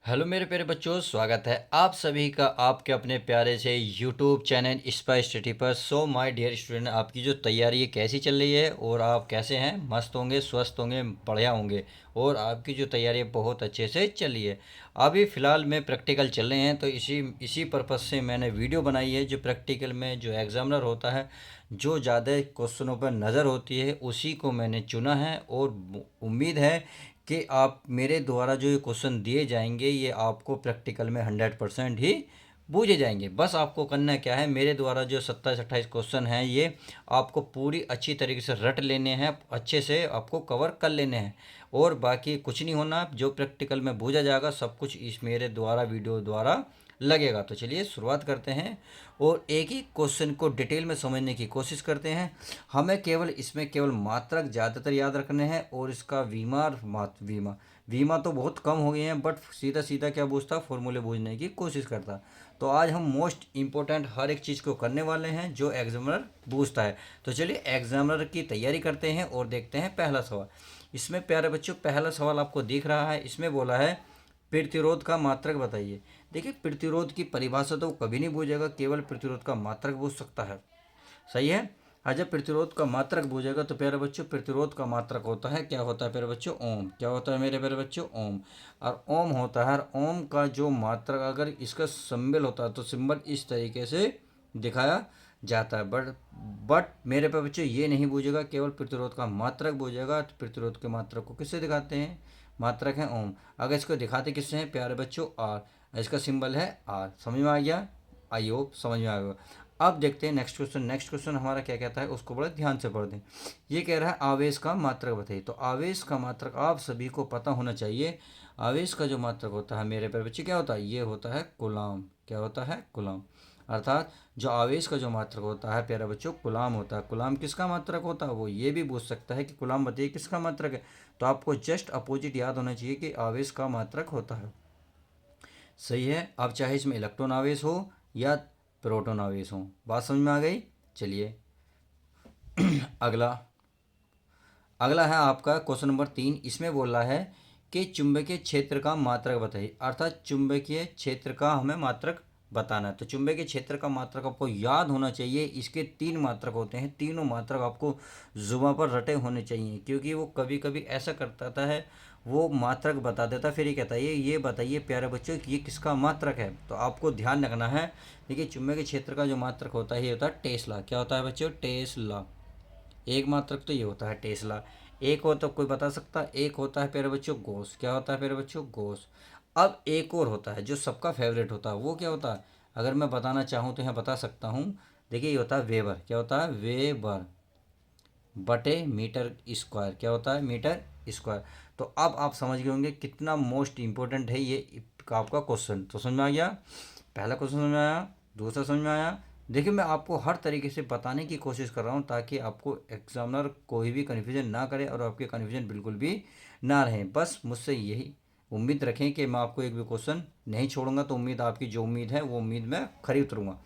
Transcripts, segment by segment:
Hello मेरे प्यारे बच्चों, स्वागत है आप सभी का आपके अपने प्यारे से यूट्यूब चैनल स्पाइस स्टडी पर। सो माय डियर स्टूडेंट, आपकी जो तैयारी है कैसी चल रही है और आप कैसे हैं? मस्त होंगे, स्वस्थ होंगे, बढ़िया होंगे। और आपकी जो तैयारी है बहुत अच्छे से चल रही है। अभी फ़िलहाल में प्रैक्टिकल चल रहे हैं, तो इसी पर्पज़ से मैंने वीडियो बनाई है। जो प्रैक्टिकल में जो एग्ज़ामिनर होता है, जो ज़्यादा क्वेश्चनों पर नज़र होती है, उसी को मैंने चुना है। और उम्मीद है कि आप मेरे द्वारा जो ये क्वेश्चन दिए जाएंगे ये आपको प्रैक्टिकल में 100% ही बूझे जाएंगे। बस आपको करना क्या है, मेरे द्वारा जो 27-28 क्वेश्चन हैं ये आपको पूरी अच्छी तरीके से रट लेने हैं, अच्छे से आपको कवर कर लेने हैं। और बाकी कुछ नहीं होना, जो प्रैक्टिकल में बूझा जाएगा सब कुछ इस मेरे द्वारा वीडियो द्वारा लगेगा। तो चलिए शुरुआत करते हैं और एक ही क्वेश्चन को डिटेल में समझने की कोशिश करते हैं। हमें केवल इसमें केवल मात्रक ज़्यादातर याद रखने हैं और इसका वीमा तो बहुत कम हो गए हैं, बट सीधा सीधा क्या पूछता, फॉर्मूले बूझने की कोशिश करता। तो आज हम मोस्ट इम्पोर्टेंट हर एक चीज़ को करने वाले हैं जो एग्जामिनर पूछता है। तो चलिए एग्जामिनर की तैयारी करते हैं और देखते हैं पहला सवाल। इसमें प्यारे बच्चों पहला सवाल आपको दिख रहा है, इसमें बोला है प्रतिरोध का मात्रक बताइए। देखिए प्रतिरोध की परिभाषा तो कभी नहीं पूछेगा, केवल प्रतिरोध का मात्रक पूछ सकता है। सही है। आज जब प्रतिरोध का मात्रक पूछेगा तो प्यारे बच्चों प्रतिरोध का मात्रक होता है, क्या होता है प्यारे बच्चों? ओम। क्या होता है मेरे प्यारे बच्चों? ओम। और ओम होता है, और ओम का जो मात्रक अगर इसका सिंबल होता है तो सिंबल इस तरीके से दिखाया जाता है। बट मेरे प्यारे बच्चों ये नहीं पूछेगा, केवल प्रतिरोध का मात्रक पूछेगा। तो प्रतिरोध के मात्रक को किससे दिखाते हैं? मात्रक है ओम। अगर इसको दिखाते किससे हैं प्यारे बच्चों? आर। इसका सिंबल है आर। समझ में आ गया? आई होप समझ में आ गया। अब देखते हैं नेक्स्ट क्वेश्चन। नेक्स्ट क्वेश्चन हमारा क्या कहता है उसको बड़े ध्यान से पढ़ दें। ये कह रहा है आवेश का मात्रक बताइए। तो आवेश का मात्रक आप सभी को पता होना चाहिए। आवेश का जो मात्रक होता है मेरे प्यारे बच्चे क्या होता है? ये होता है कूलाम। क्या होता है? कूलाम। अर्थात जो आवेश का जो मात्रक होता है प्यारे बच्चों कूलाम होता है। कूलाम किसका मात्रक होता है? वो ये भी पूछ सकता है कि कूलाम बताइए किसका मात्रक है। तो आपको जस्ट अपोजिट याद होना चाहिए कि आवेश का मात्रक होता है। सही है। अब चाहे इसमें इलेक्ट्रॉन आवेश हो या प्रोटॉन आवेश हो। बात समझ में आ गई? चलिए अगला अगला है आपका क्वेश्चन नंबर 3। इसमें बोल रहा है कि चुंबकीय क्षेत्र का मात्रक बताइए। अर्थात चुंबकीय क्षेत्र का हमें मात्रक बताना है। तो चुंबकीय क्षेत्र का मात्रक आपको याद होना चाहिए। इसके 3 मात्रक होते हैं, तीनों मात्रक आपको जुबान पर रटे होने चाहिए, क्योंकि वो कभी कभी ऐसा करता है, वो मात्रक बता देता फिर ये कहता है ये बताइए प्यारे बच्चों कि ये किसका मात्रक है। तो आपको ध्यान रखना है। देखिए चुंबकीय क्षेत्र का जो मात्रक होता है ये होता है टेस्ला। क्या होता है बच्चों? टेस्ला। एक मात्रक तो ये होता है टेस्ला। एक हो तो कोई बता सकता है, एक होता है प्यारे बच्चों गॉस। क्या होता है प्यारे बच्चों? गॉस। अब एक और होता है जो सबका फेवरेट होता है, वो क्या होता है? अगर मैं बताना चाहूँ तो यहाँ बता सकता हूँ। देखिए ये होता है वेबर। क्या होता है? वेबर बटे मीटर स्क्वायर। क्या होता है? Metre square. तो अब आप समझ गए होंगे कितना मोस्ट इंपॉर्टेंट है ये आपका क्वेश्चन। तो समझ में आ गया? पहला क्वेश्चन समझ में आया, दूसरा समझ में आया। देखिए मैं आपको हर तरीके से बताने की कोशिश कर रहा हूँ ताकि आपको एग्जामिनर कोई भी कन्फ्यूजन ना करे और आपके कन्फ्यूजन बिल्कुल भी ना रहे। बस मुझसे यही उम्मीद रखें कि मैं आपको एक भी क्वेश्चन नहीं छोड़ूंगा। तो उम्मीद आपकी जो उम्मीद है वो उम्मीद मैं खरी उतरूँगा।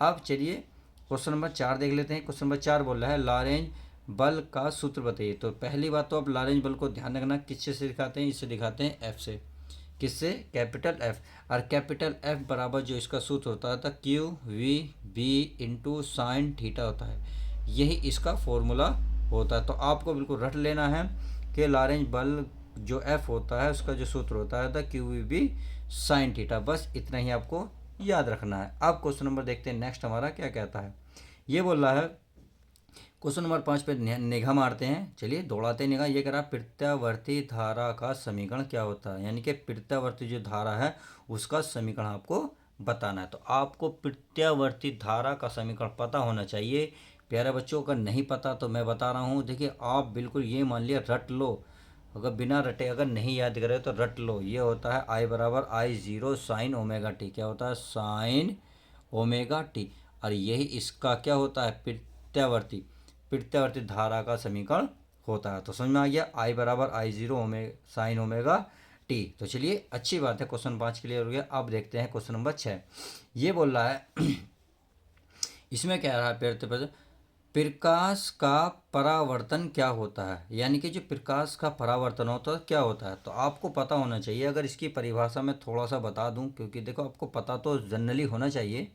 अब चलिए क्वेश्चन नंबर 4 देख लेते हैं। क्वेश्चन नंबर 4 बोल रहा है लॉरेंज बल का सूत्र बताइए। तो पहली बात तो आप लॉरेंज बल को ध्यान रखना, किससे से दिखाते हैं? इससे दिखाते हैं एफ से। किससे? Capital F. और कैपिटल एफ बराबर जो इसका सूत्र होता था Q V B into sine theta होता है। यही इसका फॉर्मूला होता है। तो आपको बिल्कुल रट लेना है कि लॉरेंज बल जो एफ होता है उसका जो सूत्र होता है Q V B sine theta. बस इतना ही आपको याद रखना है। अब क्वेश्चन नंबर देखते हैं नेक्स्ट हमारा क्या कहता है। ये बोल रहा है क्वेश्चन नंबर 5 पे निगाह मारते हैं। चलिए दौड़ाते निगाह। ये कह रहा प्रत्यावर्ती धारा का समीकरण क्या होता है, यानी कि प्रत्यावर्ती जो धारा है उसका समीकरण आपको बताना है। तो आपको प्रत्यावर्ती धारा का समीकरण पता होना चाहिए प्यारे बच्चों। अगर नहीं पता तो मैं बता रहा हूँ, देखिए आप बिल्कुल ये मान लिया रट लो। अगर बिना रटे अगर नहीं याद करे तो रट लो। ये होता है आई बराबर आई जीरो साइन ओमेगा टी। क्या होता है? Sine omega T. और यही इसका क्या होता है? प्रत्यावर्ती धारा का समीकरण होता है। तो समझ में आ गया? आई बराबर आई जीरो साइन ओमेगा टी। तो चलिए अच्छी बात है, क्वेश्चन 5 क्लियर हो गया। अब देखते हैं क्वेश्चन नंबर 6। ये बोल रहा है इसमें क्या रहा है प्रकाश का परावर्तन क्या होता है, यानी कि जो प्रकाश का परावर्तन होता है क्या होता है, तो आपको पता होना चाहिए। अगर इसकी परिभाषा मैं थोड़ा सा बता दूं, क्योंकि देखो आपको पता तो जनरली होना चाहिए,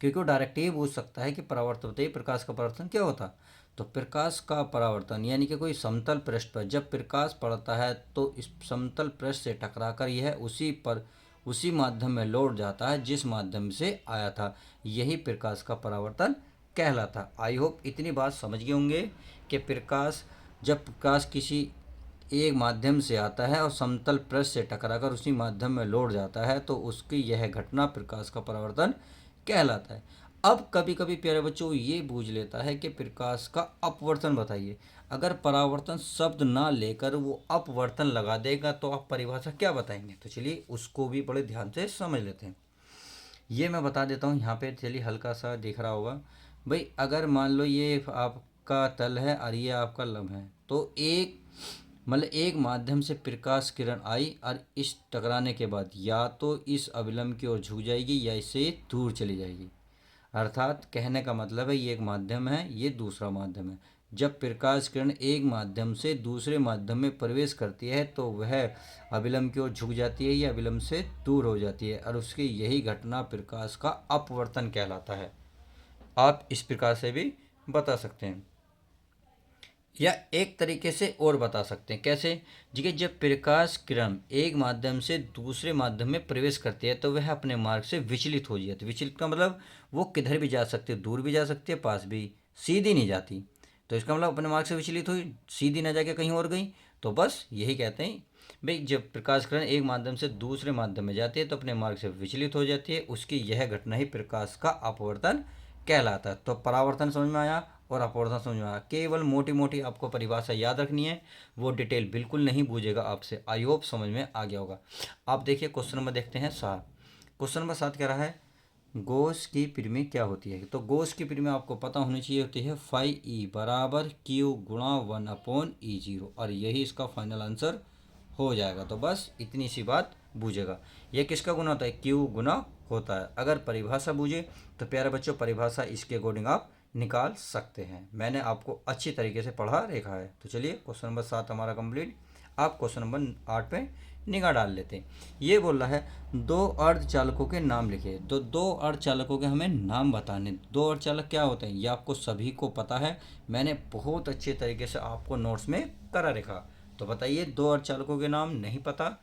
क्योंकि वो डायरेक्ट ही पूछ सकता है कि परावर्तन होते ही प्रकाश का परावर्तन क्या होता है। तो प्रकाश का परावर्तन यानी कि कोई समतल पृष्ठ पर जब प्रकाश पड़ता है तो इस समतल पृष्ठ से टकराकर यह उसी माध्यम में लौट जाता है जिस माध्यम से आया था, यही प्रकाश का परावर्तन कहलाता। आई होप इतनी बात समझ गए होंगे कि जब प्रकाश किसी एक माध्यम से आता है और समतल पृष्ठ से टकराकर उसी माध्यम में लौट जाता है तो उसकी यह घटना प्रकाश का परावर्तन कहलाता है। अब कभी कभी प्यारे बच्चों ये पूछ लेता है कि प्रकाश का अपवर्तन बताइए। अगर परावर्तन शब्द ना लेकर वो अपवर्तन लगा देगा तो आप परिभाषा क्या बताएंगे, तो चलिए उसको भी बड़े ध्यान से समझ लेते हैं। ये मैं बता देता हूँ यहाँ पे, चलिए हल्का सा दिख रहा होगा भाई। अगर मान लो ये आपका तल है और ये आपका लंब है, तो एक माध्यम से प्रकाश किरण आई और इस टकराने के बाद या तो इस अभिलंब की ओर झुक जाएगी या इससे दूर चली जाएगी। अर्थात कहने का मतलब है ये एक माध्यम है, ये दूसरा माध्यम है। जब प्रकाश किरण एक माध्यम से दूसरे माध्यम में प्रवेश करती है तो वह अभिलंब की ओर झुक जाती है या अभिलंब से दूर हो जाती है और उसकी यही घटना प्रकाश का अपवर्तन कहलाता है। आप इस प्रकार से भी बता सकते हैं या एक तरीके से और बता सकते हैं। कैसे जी, कि जब प्रकाश किरण एक माध्यम से दूसरे माध्यम में प्रवेश करती है तो वह अपने मार्ग से विचलित हो जाती है। विचलित का मतलब वो किधर भी जा सकती है, दूर भी जा सकती है, पास भी, सीधी नहीं जाती। तो इसका मतलब अपने मार्ग से विचलित हुई, सीधी ना जाके कहीं और गई। तो बस यही कहते हैं भाई, जब प्रकाश किरण एक माध्यम से दूसरे माध्यम में जाती है तो अपने मार्ग से विचलित हो जाती है, उसकी यह घटना ही प्रकाश का अपवर्तन कहलाता है। तो परावर्तन समझ में आया और अपवर्तन समझ में आया। केवल मोटी मोटी आपको परिभाषा याद रखनी है, वो डिटेल बिल्कुल नहीं पूछेगा आपसे। आई होप समझ में आ गया होगा। आप देखिए क्वेश्चन नंबर देखते हैं 7। क्वेश्चन नंबर 7 कह रहा है गॉस की परिमेय क्या होती है। तो गॉस की परिमेय आपको पता होनी चाहिए होती है फाई ई बराबर क्यू गुणा 1/E0, और यही इसका फाइनल आंसर हो जाएगा। तो बस इतनी सी बात बूझेगा। यह किसका गुना होता है, क्यू गुना होता है। अगर परिभाषा बूझे तो प्यारे बच्चों परिभाषा इसके अकॉर्डिंग आप निकाल सकते हैं। मैंने आपको अच्छी तरीके से पढ़ा रेखा है। तो चलिए क्वेश्चन नंबर 7 हमारा कंप्लीट। आप क्वेश्चन नंबर 8 पे निगाह डाल लेते हैं। ये बोल रहा है दो अर्धचालकों के नाम लिखे। तो दो अर्धचालकों के हमें नाम बताने। दो अर्धचालक क्या होते हैं ये आपको सभी को पता है, मैंने बहुत अच्छे तरीके से आपको नोट्स में करा रखा। तो बताइए दो अर्धचालकों के नाम नहीं पता,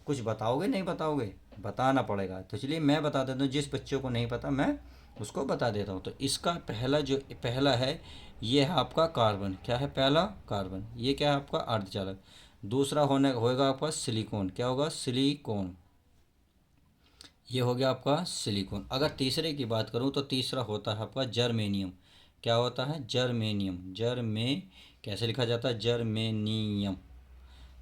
कुछ बताओगे नहीं बताओगे, बताना पड़ेगा। तो चलिए मैं बता देता हूँ, जिस बच्चों को नहीं पता मैं उसको बता देता हूँ। तो इसका पहला है ये है आपका कार्बन। क्या है पहला, कार्बन। ये क्या है आपका अर्धचालक। दूसरा होगा आपका सिलिकॉन। क्या होगा, सिलिकॉन। ये हो गया आपका सिलिकॉन। अगर तीसरे की बात करूँ तो तीसरा होता है आपका जर्मेनियम। क्या होता है, जर्मेनियम। कैसे लिखा जाता है, जर्मेनियम।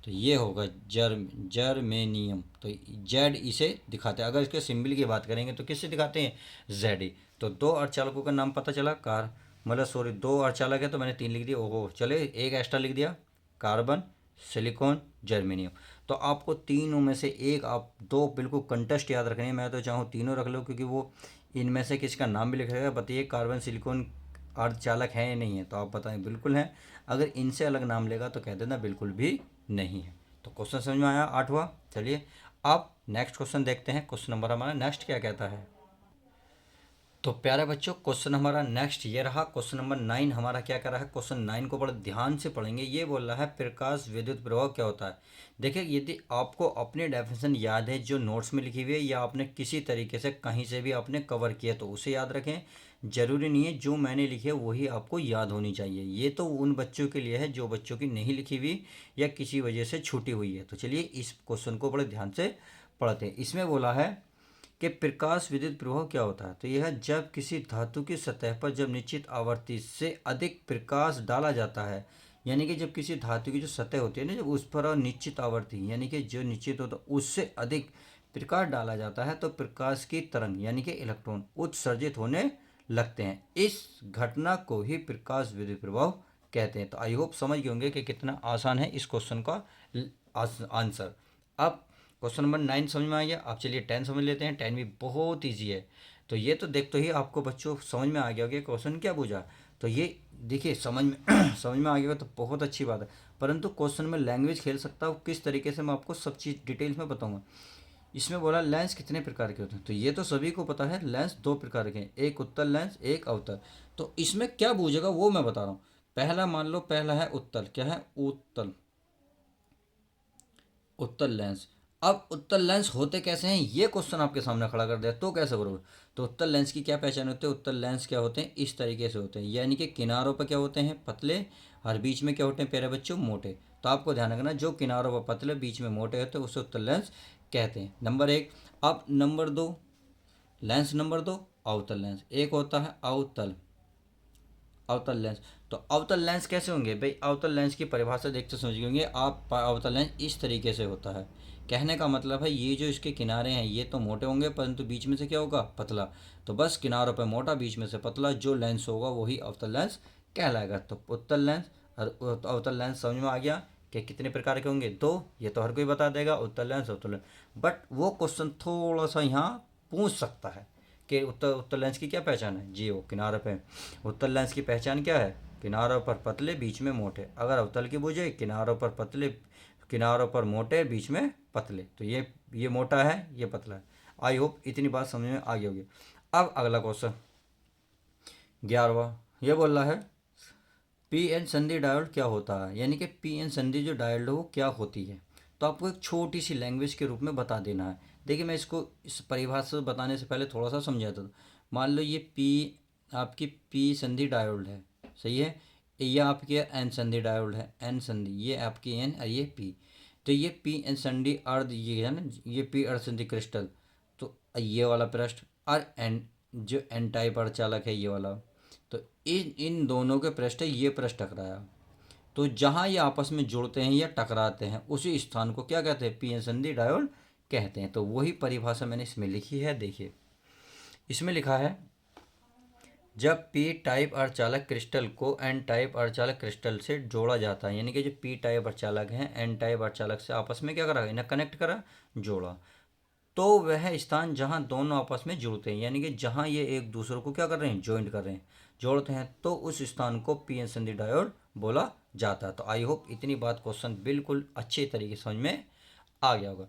तो ये होगा जर्मेनियम। तो जेड इसे दिखाते हैं। अगर इसके सिंबल की बात करेंगे तो किससे दिखाते हैं, जेड ई। तो दो अर्धचालकों का नाम पता चला, मतलब सॉरी दो अर्धचालक है तो मैंने 3 लिख दिया। ओहो चले एक एक्स्ट्रा लिख दिया, कार्बन, सिलिकॉन, जर्मेनियम। तो आपको तीनों में से एक, आप दो बिल्कुल कंटेस्ट याद रखनी है। मैं तो चाहूँ तीनों रख लो, क्योंकि वो इनमें से किसी का नाम भी लिख रहेगा। बताइए कार्बन सिलिकॉन अर्धचालक हैं या नहीं है, तो आप बताएं बिल्कुल हैं। अगर इनसे अलग नाम लेगा तो कह देना बिल्कुल भी नहीं है। तो क्वेश्चन समझ में आया 8वां। चलिए अब नेक्स्ट क्वेश्चन देखते हैं। क्वेश्चन नंबर हमारा नेक्स्ट क्या कहता है। तो प्यारे बच्चों क्वेश्चन हमारा नेक्स्ट ये रहा। क्वेश्चन नंबर 9 हमारा क्या कर रहा है। क्वेश्चन 9 को बड़े ध्यान से पढ़ेंगे। ये बोल रहा है प्रकाश विद्युत प्रवाह क्या होता है। देखिए यदि आपको अपनी डेफिनेशन याद है जो नोट्स में लिखी हुई है, या आपने किसी तरीके से कहीं से भी आपने कवर किया तो उसे याद रखें। जरूरी नहीं है जो मैंने लिखी है वही आपको याद होनी चाहिए। ये तो उन बच्चों के लिए है जो बच्चों की नहीं लिखी हुई या किसी वजह से छूटी हुई है। तो चलिए इस क्वेश्चन को बड़े ध्यान से पढ़ते हैं। इसमें बोला है कि प्रकाश विद्युत प्रवाह क्या होता है। तो यह है जब किसी धातु की सतह पर जब निश्चित आवर्ती से अधिक प्रकाश डाला जाता है, यानी कि जब किसी धातु की जो सतह होती है ना, जब उस पर निश्चित आवर्ती यानी कि जो निश्चित होता है उससे अधिक प्रकाश डाला जाता है तो प्रकाश की तरंग यानी कि इलेक्ट्रॉन उत्सर्जित होने लगते हैं। इस घटना को ही प्रकाश विद्युत प्रवाह कहते हैं। तो आई होप समझ गए होंगे कि कितना आसान है इस क्वेश्चन का आंसर। अब क्वेश्चन नंबर 9 समझ में आ गया। आप चलिए 10 समझ लेते हैं। 10 भी बहुत ईजी है। तो ये तो देख तो ही आपको बच्चों समझ में आ गया कि क्वेश्चन क्या पूछा। तो ये देखिए समझ में समझ में आ गया तो बहुत अच्छी बात है। परंतु क्वेश्चन में लैंग्वेज खेल सकता हूँ किस तरीके से, मैं आपको सब चीज़ डिटेल्स में बताऊंगा। इसमें बोला लेंस कितने प्रकार के होते हैं, तो ये तो सभी को पता है, लेंस दो प्रकार के हैं, एक उत्तल लेंस एक अवतल। तो इसमें क्या बूझेगा वो मैं बता रहा हूँ। पहला मान लो, पहला है उत्तल, क्या है उत्तल, उत्तल लेंस। अब उत्तल लेंस होते कैसे हैं ये क्वेश्चन आपके सामने खड़ा कर दिया तो कैसे करोगे। तो उत्तल लेंस की क्या पहचान होती है, उत्तल लेंस क्या होते हैं, इस तरीके से होते हैं, यानी कि किनारों पर क्या होते हैं पतले, और बीच में क्या होते हैं प्यारे बच्चों मोटे। तो आपको ध्यान रखना, जो किनारों पर पतले बीच में मोटे होते हैं उसे उत्तल लेंस कहते हैं, नंबर एक। अब नंबर दो, लेंस नंबर दो अवतल लेंस, एक होता है अवतल, अवतल लेंस। तो अवतल लेंस कैसे होंगे भाई, अवतल लेंस की परिभाषा देखते समझ गए होंगे आप। अवतल लेंस इस तरीके से होता है, कहने का मतलब है ये जो इसके किनारे हैं ये तो मोटे होंगे परंतु बीच में से क्या होगा पतला। तो बस किनारों पे मोटा बीच में से पतला जो लेंस होगा वही अवतल लेंस कहलाएगा। तो उत्तल लेंस और अवतल लेंस समझ में आ गया कि कितने प्रकार के होंगे, दो, ये तो हर कोई बता देगा उत्तल लेंस अवतल लेंस। बट वो क्वेश्चन थोड़ा सा यहाँ पूछ सकता है कि उत्तल लेंस की क्या पहचान है जी, वो किनारे पे उत्तल लेंस की पहचान क्या है, किनारों पर पतले बीच में मोटे। अगर अवतल की पूछे, किनारों पर पतले, किनारों पर मोटे बीच में पतले, तो ये मोटा है ये पतला है। आई होप इतनी बात समझ में आ गई होगी। अब अगला क्वेश्चन 11वां, ये बोल रहा है पी एन संधि डायोड क्या होता है, यानी कि पी एन संधि जो डायोड है वो क्या होती है। तो आपको एक छोटी सी लैंग्वेज के रूप में बता देना है। देखिए मैं इसको इस परिभाषा बताने से पहले थोड़ा सा समझाता था। मान लो ये पी, आपकी पी संधि डायोड है, सही है, ये आपकी एन संधि डायोड है, एन संधि, ये आपकी एन और ये पी। तो ये पी एन संधि अर्ध, ये है ना, ये पी अर्ध संधि क्रिस्टल। तो ये वाला पृष्ठ, और एन जो एन टाइप अर्धचालक है ये वाला। तो इन इन दोनों के पृष्ठ है, ये पृष्ठ टकराया, तो जहाँ ये आपस में जुड़ते हैं या टकराते हैं उसी स्थान को क्या कहते हैं, पी एन संधि डायोड कहते हैं। तो वही परिभाषा मैंने इसमें लिखी है, देखिए इसमें लिखा है जब पी टाइप अर्धचालक क्रिस्टल को एन टाइप अर्धचालक क्रिस्टल से जोड़ा जाता है, यानी कि जो पी टाइप अर्धचालक है एन टाइप अर्धचालक से आपस में क्या करा, इन्हें कनेक्ट करा, जोड़ा, तो वह स्थान जहां दोनों आपस में जुड़ते हैं, यानी कि जहां ये एक दूसरे को क्या कर रहे हैं, ज्वाइंट कर रहे हैं, जोड़ते हैं, तो उस स्थान को पी एन संधि डायोड बोला जाता है। तो आई होप इतनी बात क्वेश्चन बिल्कुल अच्छे तरीके से समझ में आ गया होगा।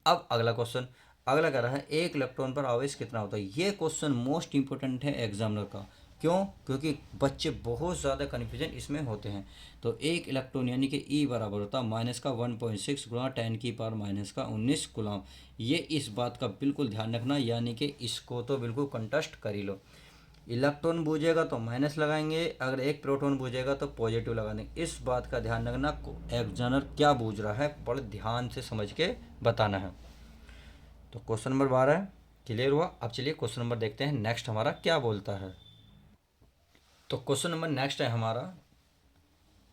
अब अगला क्वेश्चन, अगला कह रहा है एक इलेक्ट्रॉन पर आवेश कितना होता है। ये क्वेश्चन मोस्ट इंपोर्टेंट है एग्जामिनर का, क्यों, क्योंकि बच्चे बहुत ज़्यादा कन्फ्यूजन इसमें होते हैं। तो एक इलेक्ट्रॉन यानी कि ई बराबर होता है माइनस का 1.6 गुणा 10⁻⁻19 कूलम। ये इस बात का बिल्कुल ध्यान रखना, यानी कि इसको तो बिल्कुल कंटेस्ट कर ही लो। इलेक्ट्रॉन बूझेगा तो माइनस लगाएंगे, अगर एक प्रोटॉन बूझेगा तो पॉजिटिव लगा देंगे। इस बात का ध्यान रखना, एग्जामिनर क्या बूझ रहा है बड़े ध्यान से समझ के बताना है। तो क्वेश्चन नंबर 12 क्लियर हुआ। अब चलिए क्वेश्चन नंबर देखते हैं नेक्स्ट हमारा क्या बोलता है। तो क्वेश्चन नंबर नेक्स्ट है हमारा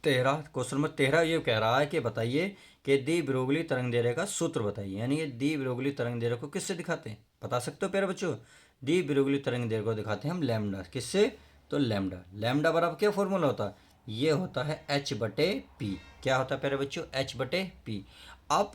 13। क्वेश्चन नंबर 13 ये कह रहा है कि बताइए कि दी ब्रोगली तरंग दैर्घ्य का सूत्र बताइए, यानी कि दी ब्रोगली तरंग दैर्घ्य को किससे दिखाते हैं, बता सकते हो प्यारे बच्चों। दी ब्रोगली तरंग दैर्घ्य को दिखाते हैं हम लैम्डा, किससे, तो लैम्डा, लैम्डा बराबर क्या फॉर्मूला होता है, ये होता है एच बटे पी। क्या होता है प्यारे बच्चों, एच बटे पी। अब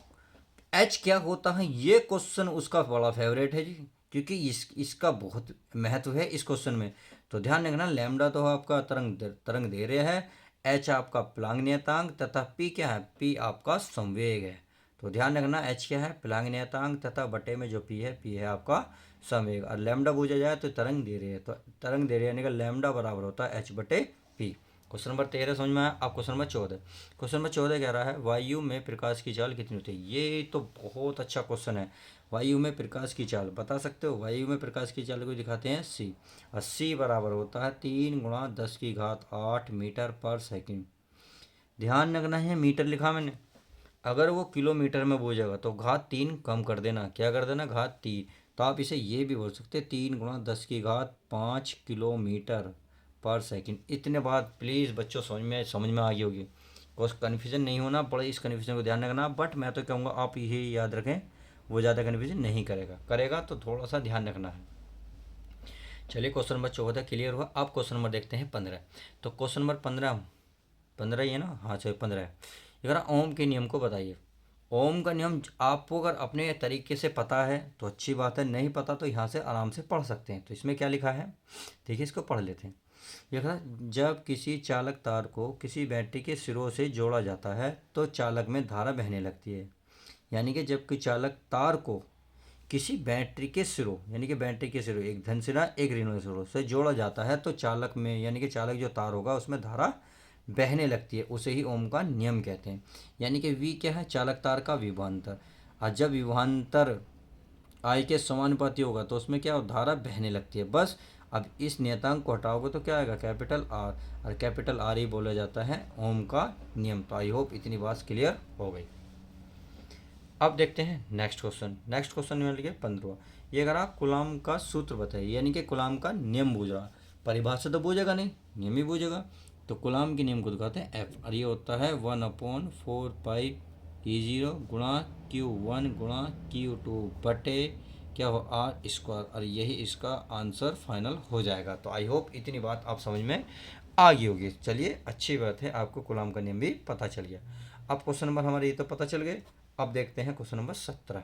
एच क्या होता है, ये क्वेश्चन उसका बड़ा फेवरेट है जी, क्योंकि इसका बहुत महत्व है इस क्वेश्चन में। तो ध्यान रखना, लैम्डा तो आपका तरंग दे रहे हैं, एच आपका प्लांग नियतांक, तथा पी क्या है, पी आपका संवेग है। तो ध्यान रखना एच क्या है, प्लांग नियतांक, तथा बटे में जो पी है आपका संवेग। और लैम्डा पूछा जाए तो तरंग दे रहे हैं, तो तरंग दे रहे हैं, यानी कि लैम्डा बराबर होता है एच बटे पी। क्वेश्चन नंबर 13 समझ में आया। अब क्वेश्चन नंबर 14, क्वेश्चन नंबर 14 कह रहा है वायु में प्रकाश की चाल कितनी होती है। ये तो बहुत अच्छा क्वेश्चन है। वायु में प्रकाश की चाल बता सकते हो, वायु में प्रकाश की चाल को दिखाते हैं सी, और सी बराबर होता है 3 × 10⁸ मीटर पर सेकंड। ध्यान रखना है मीटर लिखा मैंने, अगर वो किलोमीटर में बोझेगा तो घात 3 कम कर देना, क्या कर देना, घात 3। तो आप इसे ये भी बोल सकते हैं 3 × 10⁵ किलोमीटर पर सेकंड। इतने बात प्लीज़ बच्चों समझ में आ गई होगी, कुछ कन्फ्यूजन नहीं होना, बड़े इस कन्फ्यूजन को ध्यान रखना। बट मैं तो कहूँगा आप यही याद रखें, वो ज़्यादा कन्फ्यूजन नहीं करेगा तो थोड़ा सा ध्यान रखना है। चलिए क्वेश्चन नंबर 14 क्लियर हुआ। अब क्वेश्चन नंबर देखते हैं 15। तो क्वेश्चन नंबर 15 ही है ना, हाँ चलिए 15 है। अगर ओम के नियम को बताइए। ओम का नियम आपको अगर अपने तरीके से पता है तो अच्छी बात है, नहीं पता तो यहाँ से आराम से पढ़ सकते हैं। तो इसमें क्या लिखा है, देखिए इसको पढ़ लेते हैं। ये कहा जब किसी चालक तार को किसी बैटरी के सिरों से जोड़ा जाता है तो चालक में धारा बहने लगती है। यानी कि जब कि चालक तार को किसी बैटरी के सिरों, यानी कि बैटरी के सिरों एक धन सिरा एक ऋण सिरों से जोड़ा जाता है तो चालक में, यानी कि चालक जो तार होगा उसमें धारा बहने लगती है, उसे ही ओम का नियम कहते हैं। यानी कि वी क्या है, चालक तार का विभवांतर। और जब विभवांतर आई के समानुपाती होगा तो उसमें क्या हो, धारा बहने लगती है। बस अब इस नियतांक को हटाओगे तो क्या आएगा, कैपिटल आर, और कैपिटल आर ही बोला जाता है ओम का नियम। तो आई होप इतनी बात क्लियर हो गई। अब देखते हैं नेक्स्ट क्वेश्चन। नेक्स्ट क्वेश्चन में लिखे 15वां। ये अगर आप कूलॉम का सूत्र बताइए, यानी कि कूलॉम का नियम बूझ रहा, परिभाषा तो बूझेगा नहीं, नियम ही बूझेगा। तो कूलॉम के नियम को दिखाते हैं एफ, और ये होता है 1/4πe0 गुणा Q1 गुणा Q2 बटे क्या हो आर स्क्वायर, और यही इसका आंसर फाइनल हो जाएगा। तो आई होप इतनी बात आप समझ में आ गई होगी। चलिए अच्छी बात है, आपको कूलॉम का नियम भी पता चल गया। अब क्वेश्चन नंबर हमारे ये तो पता चल गए। अब देखते हैं क्वेश्चन नंबर 17।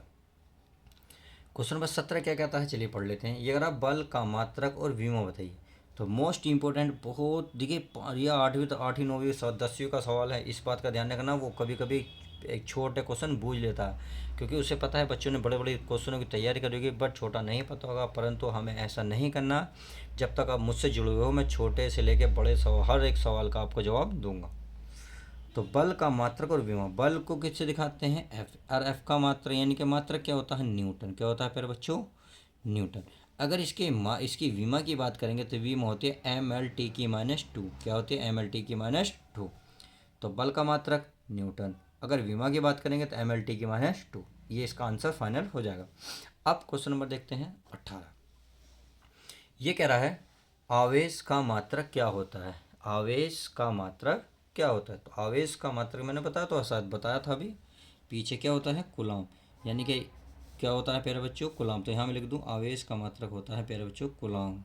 क्वेश्चन नंबर 17 क्या कहता है, चलिए पढ़ लेते हैं। ये अगर आप बल का मात्रक और विमा बताइए, तो मोस्ट इंपॉर्टेंट, बहुत देखिए यह 8वीं तो 8वीं 9वीं 10वीं का सवाल है, इस बात का ध्यान रखना। वो कभी कभी एक छोटे क्वेश्चन बूझ लेता है, क्योंकि उसे पता है बच्चों ने बड़े बड़े क्वेश्चनों की तैयारी करेगी, बट छोटा नहीं पता होगा। परंतु हमें ऐसा नहीं करना। जब तक आप मुझसे जुड़े हुए हो, मैं छोटे से लेकर बड़े सवाल, हर एक सवाल का आपको जवाब दूंगा। तो बल का मात्रक और विमा, बल को किससे दिखाते हैं, एफ, और एफ का मात्रक यानी कि मात्रक क्या होता है, न्यूटन। क्या होता है प्यारे बच्चों, न्यूटन। अगर इसकी विमा की बात करेंगे तो विमा होती है mL/t²। क्या होती है, mL/t²। तो बल का मात्रक न्यूटन, अगर विमा की बात करेंगे तो mL/t²। ये इसका आंसर फाइनल हो जाएगा। अब क्वेश्चन नंबर देखते हैं 18। ये कह रहा है आवेश का मात्रक क्या होता है, आवेश का मात्रक क्या होता है। तो आवेश का मात्रक मैंने बताया, तो शायद बताया था अभी पीछे, क्या होता है, कूलॉम। यानी कि क्या होता है प्यारे बच्चों, कूलॉम। तो यहाँ मैं लिख दूँ आवेश का मात्रक होता है प्यारे बच्चों कूलॉम।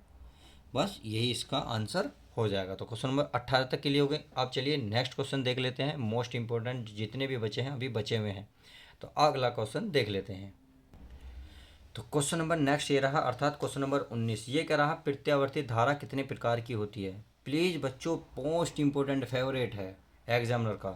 बस यही इसका आंसर हो जाएगा। तो क्वेश्चन नंबर 18 तक के लिए हो गए। अब चलिए नेक्स्ट क्वेश्चन देख लेते हैं। मोस्ट इंपॉर्टेंट जितने भी बचे हैं अभी बचे हुए हैं, तो अगला क्वेश्चन देख लेते हैं। तो क्वेश्चन नंबर नेक्स्ट ये रहा, अर्थात क्वेश्चन नंबर 19। ये कह रहा प्रत्यावर्ती धारा कितने प्रकार की होती है। प्लीज़ बच्चों, मोस्ट इंपॉर्टेंट फेवरेट है एग्जामिनर का।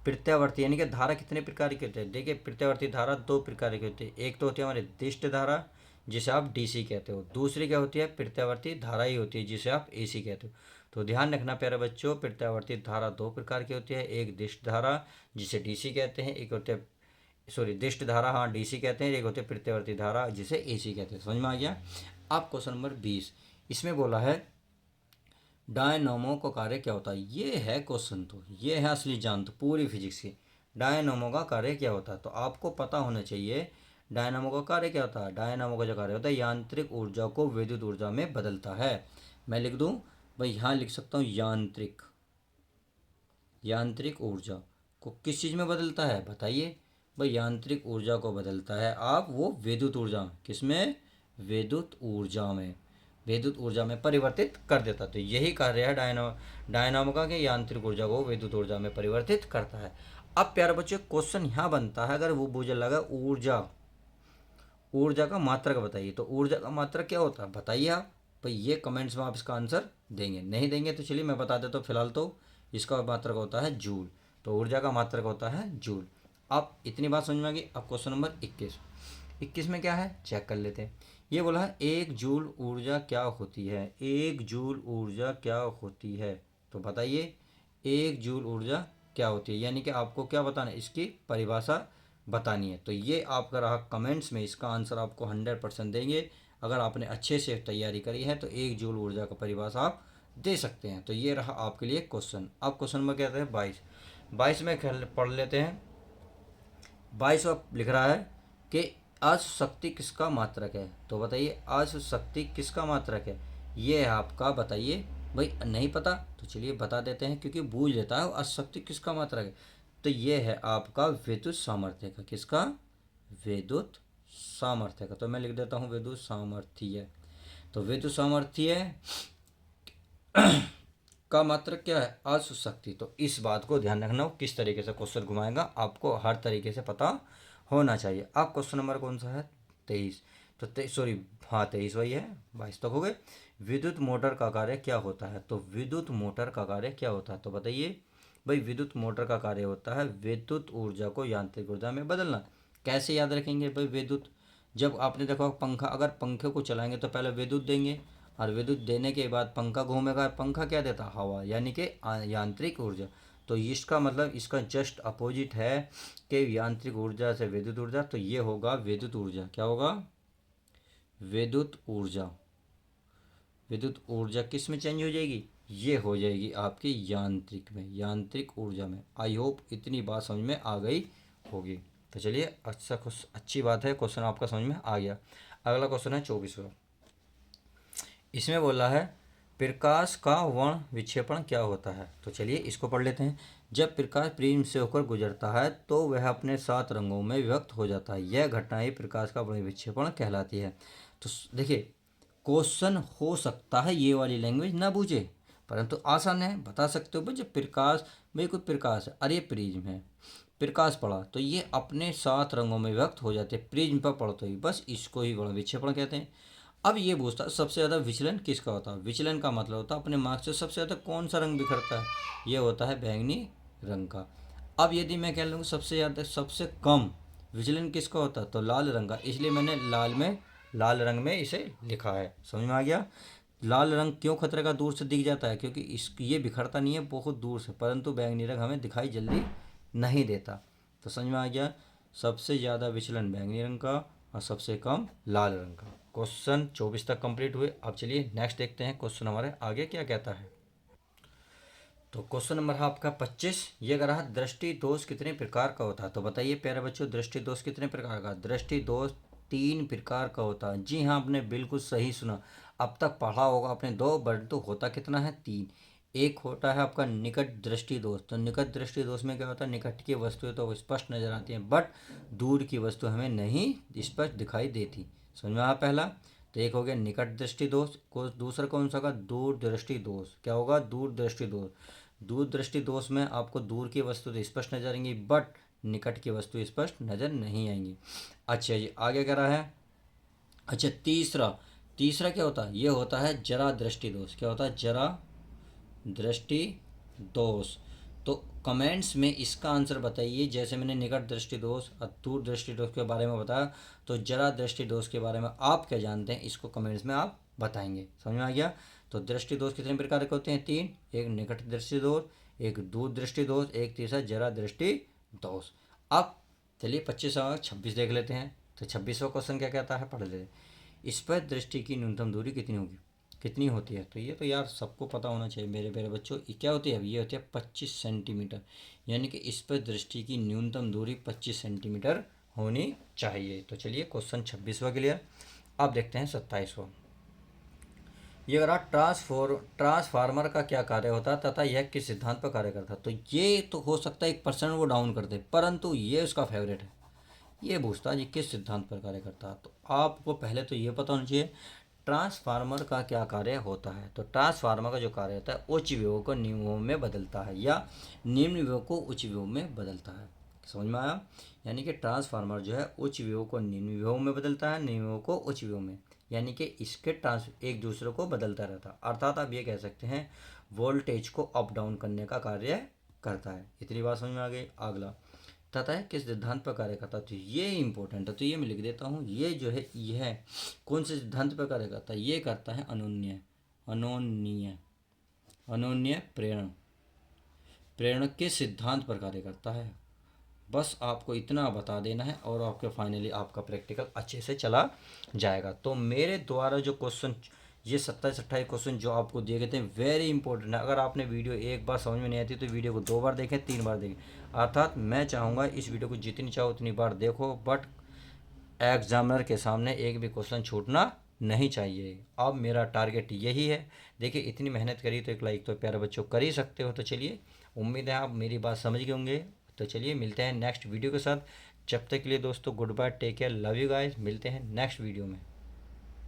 प्रत्यावर्ती यानी कि धारा कितने प्रकार की होती है। देखिए प्रत्यावर्ती धारा दो प्रकार की होती है। एक तो होती है हमारी दिष्ट धारा, जिसे आप डीसी कहते हो। दूसरी क्या होती है, प्रत्यावर्ती धारा ही होती है, जिसे आप एसी कहते हो। तो ध्यान रखना प्यारे बच्चों, प्रत्यावर्ती धारा दो प्रकार की होती है। एक दिष्ट धारा जिसे डीसी कहते हैं, एक होते हैं सॉरी दिष्ट धारा, हाँ डीसी कहते हैं। एक होते हैं प्रत्यावर्ती धारा जिसे एसी कहते हैं। समझ में आ गया। अब क्वेश्चन नंबर 20, इसमें बोला है डायनामो का कार्य क्या होता है। ये है क्वेश्चन, तो ये है असली जान, तो पूरी फिजिक्स की। डायनामो का कार्य क्या होता है, तो आपको पता होना चाहिए डायनामो का कार्य क्या होता है। डायनामो का जो कार्य होता है, यांत्रिक ऊर्जा को विद्युत ऊर्जा में बदलता है। मैं लिख दूं भाई, यहाँ लिख सकता हूँ यांत्रिक ऊर्जा को किस चीज़ में बदलता है, बताइए भाई। यांत्रिक ऊर्जा को बदलता है आप वो विद्युत ऊर्जा, किसमें, विद्युत ऊर्जा में, विद्युत ऊर्जा में परिवर्तित कर देता। तो यही कार्य है डायनामो का, कि यांत्रिक ऊर्जा को विद्युत ऊर्जा में परिवर्तित करता है। अब प्यारे बच्चे क्वेश्चन यहाँ बनता है, अगर वो मुझे लगा ऊर्जा का मात्रक बताइए, तो ऊर्जा का मात्रक क्या होता है बताइए आप भाई। ये कमेंट्स में आप इसका आंसर देंगे, नहीं देंगे तो चलिए मैं बता देता हूँ। फिलहाल तो इसका मात्रक होता है जूल। तो ऊर्जा का मात्रक होता है जूल। अब इतनी बात समझ में आ गई। अब क्वेश्चन नंबर 21 में क्या है चेक कर लेते हैं। ये बोला है 1 जूल ऊर्जा क्या होती है। 1 जूल ऊर्जा क्या होती है, तो बताइए 1 जूल ऊर्जा क्या होती है। यानी कि आपको क्या बताना है, इसकी परिभाषा बतानी है। तो ये आपका रहा कमेंट्स में, इसका आंसर आपको 100% देंगे। अगर आपने अच्छे से तैयारी करी है तो 1 जूल ऊर्जा का परिभाषा आप दे सकते हैं। तो ये रहा आपके लिए क्वेश्चन। अब क्वेश्चन नंबर क्या है 22 में पढ़ लेते हैं। 22 लिख रहा है कि अश्व शक्ति किसका मात्रक है। तो बताइए अश्व शक्ति किसका मात्रक है, ये है आपका, बताइए भाई। नहीं पता तो चलिए बता देते हैं, क्योंकि बूझ लेता है अश्व शक्ति किसका मात्रक है। तो ये है आपका विद्युत सामर्थ्य का, किसका, विद्युत सामर्थ्य का। तो मैं लिख देता हूँ विद्युत सामर्थ्य। तो विद्युत सामर्थ्य का मात्रक क्या है, अश्व शक्ति। तो इस बात को ध्यान रखना, किस तरीके से क्वेश्चन घुमाएगा आपको हर तरीके से पता होना चाहिए। अब क्वेश्चन नंबर कौन सा है 23। तो 23, सॉरी, हाँ 23 वही है, 22 तक हो गए। विद्युत मोटर का कार्य क्या होता है? तो विद्युत मोटर का कार्य क्या होता है तो बताइए भाई। विद्युत मोटर का कार्य होता है विद्युत ऊर्जा को यांत्रिक ऊर्जा में बदलना। कैसे याद रखेंगे भाई विद्युत? जब आपने देखा पंखा, अगर पंखे को चलाएंगे तो पहले विद्युत देंगे, और विद्युत देने के बाद पंखा घूमेगा। पंखा क्या देता? हवा, यानी कि यांत्रिक ऊर्जा। तो इसका मतलब इसका जस्ट अपोजिट है कि यांत्रिक ऊर्जा से विद्युत ऊर्जा, तो ये होगा विद्युत ऊर्जा। क्या होगा? विद्युत ऊर्जा। विद्युत ऊर्जा किस में चेंज हो जाएगी? ये हो जाएगी आपकी यांत्रिक में, यांत्रिक ऊर्जा में। आई होप इतनी बात समझ में आ गई होगी। तो चलिए, अच्छा अच्छी बात है, क्वेश्चन आपका समझ में आ गया। अगला क्वेश्चन है 24वां। इसमें बोला है प्रकाश का वर्ण विक्षेपण क्या होता है? तो चलिए इसको पढ़ लेते हैं। जब प्रकाश प्रिज्म से होकर गुजरता है तो वह अपने 7 रंगों में विभक्त हो जाता है। यह घटना ही प्रकाश का वर्ण विक्षेपण कहलाती है। तो देखिए, क्वेश्चन हो सकता है ये वाली लैंग्वेज ना बूझे, परंतु आसान है, बता सकते हो भाई। जब प्रकाश, भाई कोई प्रकाश है, अरे प्रिज्म है, प्रकाश पड़ा तो ये अपने 7 रंगों में व्यक्त हो जाते हैं। प्रिज्म पर पड़ते ही, बस इसको ही वर्ण विक्षेपण कहते हैं। अब ये पूछता है सबसे ज़्यादा विचलन किसका होता है? विचलन का मतलब होता है अपने मार्ग से सबसे ज़्यादा कौन सा रंग बिखरता है? ये होता है बैंगनी रंग का। अब यदि मैं कह लूँ सबसे ज़्यादा, सबसे कम विचलन किसका होता है? तो लाल रंग का, इसलिए मैंने लाल रंग में इसे लिखा है। समझ में आ गया? लाल रंग क्यों खतरे का दूर से दिख जाता है? क्योंकि ये बिखरता नहीं है बहुत दूर से, परंतु बैंगनी रंग हमें दिखाई जल्दी नहीं देता। तो समझ में आ गया, सबसे ज़्यादा विचलन बैंगनी रंग का और सबसे कम लाल रंग का। क्वेश्चन 24 तक कंप्लीट हुए। अब चलिए नेक्स्ट देखते हैं क्वेश्चन हमारे आगे क्या कहता है। तो क्वेश्चन नंबर है आपका 25। ये कह रहा है दृष्टि दोष कितने प्रकार का होता है? तो बताइए प्यारे बच्चों, दृष्टि दोष कितने प्रकार का? दृष्टि दोष 3 प्रकार का होता है। जी हाँ, आपने बिल्कुल सही सुना। अब तक पढ़ा होगा आपने 2, बट तो होता कितना है? 3। एक होता है आपका निकट दृष्टि दोष। तो निकट दृष्टि दोष में क्या होता है? निकट की वस्तुएं तो स्पष्ट नजर आती हैं, बट दूर की वस्तु हमें नहीं स्पष्ट दिखाई देती। समझ में आया पहला? तो एक हो गया निकट दृष्टि दोष। को दूसरा कौन सा होगा? दूर दृष्टि दोष। क्या होगा? दूर दृष्टि दोष। दूर दृष्टि दोष में आपको दूर की वस्तु तो स्पष्ट नजर आएंगी, बट निकट की वस्तु स्पष्ट नजर नहीं आएंगी। अच्छा जी, आगे क्या रहा है? अच्छा, तीसरा तीसरा क्या होता है? ये होता है जरा दृष्टि दोष। क्या होता है? जरा दृष्टि दोष। तो कमेंट्स में इसका आंसर बताइए। जैसे मैंने निकट दृष्टि दोष और दूर दृष्टि दोष के बारे में बताया, तो जरा दृष्टि दोष के बारे में आप क्या जानते हैं, इसको कमेंट्स में आप बताएंगे। समझ में आ गया? तो दृष्टि दोष कितने प्रकार के होते हैं? 3। एक निकट दृष्टि दोष, एक दूर दृष्टि दोष, एक तीसरा जरा दृष्टि दोष। अब चलिए 25 और 26 देख लेते हैं। तो 26वां क्वेश्चन क्या कहता है, पढ़ लेते हैं। स्पष्ट दृष्टि की न्यूनतम दूरी कितनी होगी, कितनी होती है? तो ये तो यार सबको पता होना चाहिए मेरे प्यारे बच्चों। ये क्या होती है? ये होती है 25 सेंटीमीटर। यानी कि स्पष्ट दृष्टि की न्यूनतम दूरी 25 सेंटीमीटर होनी चाहिए। तो चलिए क्वेश्चन 26वां क्लियर। अब देखते हैं 27वां। ये अगर ट्रांसफार्मर का क्या कार्य होता है तथा यह किस सिद्धांत पर कार्य करता है? तो ये तो हो सकता है 1% वो डाउन कर दे, परंतु ये उसका फेवरेट है। ये पूछता है जी किस सिद्धांत पर कार्य करता है। तो आपको पहले तो ये पता होना चाहिए ट्रांसफार्मर का क्या कार्य होता है। तो ट्रांसफार्मर का जो कार्य होता है उच्च विभव को निम्न विभव में बदलता है, या निम्न विभव को उच्च विभव में बदलता है। समझ में आया? यानी कि ट्रांसफार्मर जो है उच्च विभव को निम्न विभव में बदलता है, निम्न विभव को उच्च विभव में, यानी कि इसके एक दूसरे को बदलता रहता है। अर्थात आप ये कह सकते हैं वोल्टेज को अप डाउन करने का कार्य करता है। इतनी बात समझ में आ गई। अगला तथा है किस सिद्धांत पर कार्य करता है? तो ये इंपॉर्टेंट है, तो ये मैं लिख देता हूँ। ये जो है ये है कौन से सिद्धांत पर कार्य करता है? ये करता है अनोन्य अनोन्य अनोन्य प्रेरण। प्रेरण के सिद्धांत पर कार्य करता है। बस आपको इतना बता देना है और आपके फाइनली आपका प्रैक्टिकल अच्छे से चला जाएगा। तो मेरे द्वारा जो क्वेश्चन, ये 27-28 क्वेश्चन जो आपको दिए गए थे, वेरी इंपॉर्टेंट है। अगर आपने वीडियो एक बार समझ में नहीं आती तो वीडियो को 2 बार देखें, 3 बार देखें। अर्थात मैं चाहूँगा इस वीडियो को जितनी चाहो उतनी बार देखो, बट एग्जामिनर के सामने एक भी क्वेश्चन छूटना नहीं चाहिए। अब मेरा टारगेट यही है। देखिए इतनी मेहनत करी तो एक लाइक तो प्यारे बच्चों कर ही सकते हो। तो चलिए, उम्मीद है आप मेरी बात समझ गए होंगे। तो चलिए मिलते हैं नेक्स्ट वीडियो के साथ। जब तक के लिए दोस्तों good bye, take care, love you guys. मिलते हैं नेक्स्ट वीडियो में।